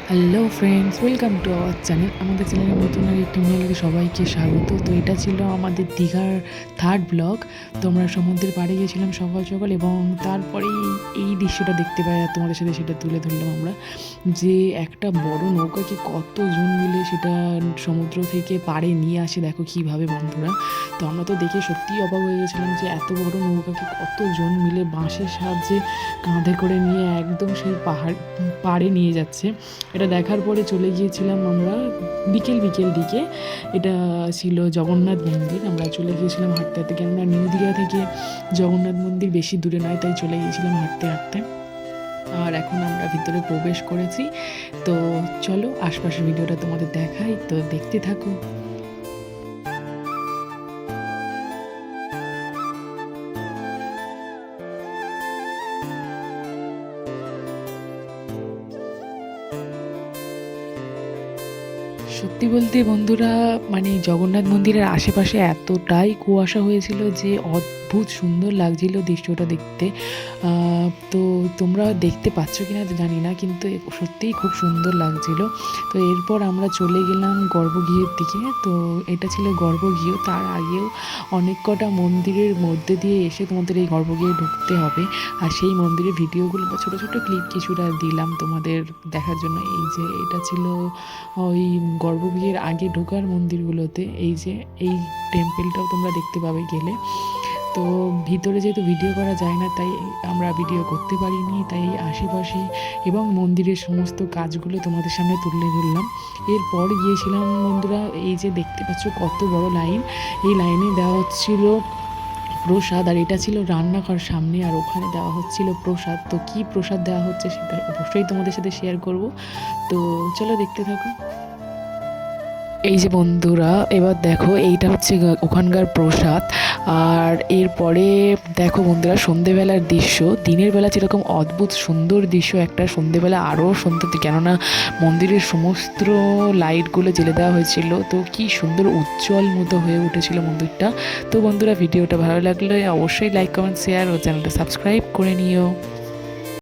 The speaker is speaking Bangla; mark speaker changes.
Speaker 1: Hello friends, welcome to our channel. আমাদের চ্যানেলের নতুন আর একটি ব্লগে সবাইকে স্বাগত। তো এটা ছিল আমাদের দীঘার থার্ড ব্লগ। তো আমরা সমুদ্রের পাড়ে গিয়েছিলাম সকাল সকাল, এবং তারপরেই এই দৃশ্যটা দেখতে পাই আর তোমাদের সাথে সেটা তুলে ধরলাম আমরা, যে একটা বড় নৌকাকে কতজন মিলে সেটা সমুদ্র থেকে পাড়ে নিয়ে আসে। দেখো কীভাবে বন্ধুরা। তো আমরা তো দেখে সত্যিই অবাক হয়ে গেছিলাম যে এত বড় নৌকাকে কতজন মিলে বাঁশের সাহায্যে কাঁধে করে নিয়ে একদম সেই পাড়ে নিয়ে যাচ্ছে। এটা দেখার পরে চলে গিয়েছিলাম আমরা বিকেল দিকে। এটা ছিল জগন্নাথ মন্দির। আমরা চলে গিয়েছিলাম হাঁটতে হাঁটতে, কেননা নিউ দীঘা থেকে জগন্নাথ মন্দির বেশি দূরে নয়, তাই চলে গিয়েছিলাম হাঁটতে হাঁটতে। আর এখন আমরা ভিতরে প্রবেশ করেছি। তো চলো আশপাশের ভিডিওটা তোমাদের দেখাই, তো দেখতে থাকো। সত্যি বলতে বন্ধুরা, মানে জগন্নাথ মন্দিরের আশেপাশে এতটাই কুয়াশা হয়েছিল যে অদ্ভুত সুন্দর লাগছিল দৃশ্যটা দেখতে। তো তোমরা দেখতে পাচ্ছ কিনা জানি না, কিন্তু সত্যিই খুব সুন্দর লাগছিল। তো এরপর আমরা চলে গেলাম গর্ভগৃহের দিকে। তো এটা ছিল গর্ভগৃহ। তার আগেও অনেক কটা মন্দিরের মধ্যে দিয়ে এসে তোমাদের এই গর্ভগৃহে ঢুকতে হবে। আর সেই মন্দিরের ভিডিওগুলো বা ছোটো ছোটো ক্লিপ কিছুটা দিলাম তোমাদের দেখার জন্য। এই যে এটা ছিল ওই গর্ভগৃহের আগে ঢোকার মন্দিরগুলোতে। এই যে এই টেম্পেলটাও তোমরা দেখতে পাবে গেলে। তো ভিতরে যেহেতু ভিডিও করা যায় না, তাই আমরা ভিডিও করতে পারিনি, তাই আশেপাশে এবং মন্দিরের সমস্ত কাজগুলো তোমাদের সামনে তুলে ধরলাম। এরপর গিয়েছিলাম বন্ধুরা, এই যে দেখতে পাচ্ছ কত বড় লাইন। এই লাইনে দেওয়া হচ্ছিল প্রসাদ, আর এটা ছিল রান্নাঘর সামনে, আর ওখানে দেওয়া হচ্ছিল প্রসাদ। তো কী প্রসাদ দেওয়া হচ্ছে সেটা অবশ্যই তোমাদের সাথে শেয়ার করব। তো চলো দেখতে থাকো। এই যে বন্ধুরা, এবার দেখো এইটা হচ্ছে ওখানকার প্রসাদ। আর এরপরে দেখো বন্ধুরা সন্ধেবেলার দৃশ্য। দিনের বেলা যেরকম অদ্ভুত সুন্দর দৃশ্য, একটা সন্ধেবেলা আরও সুন্দর, কেননা মন্দিরের সমস্ত লাইটগুলো জ্বেলে দেওয়া হয়েছিল। তো কি সুন্দর উজ্জ্বল মতো হয়ে উঠেছিল মন্দিরটা। তো বন্ধুরা ভিডিওটা ভালো লাগলে অবশ্যই লাইক কমেন্ট শেয়ার ও চ্যানেলটা সাবস্ক্রাইব করে নিও।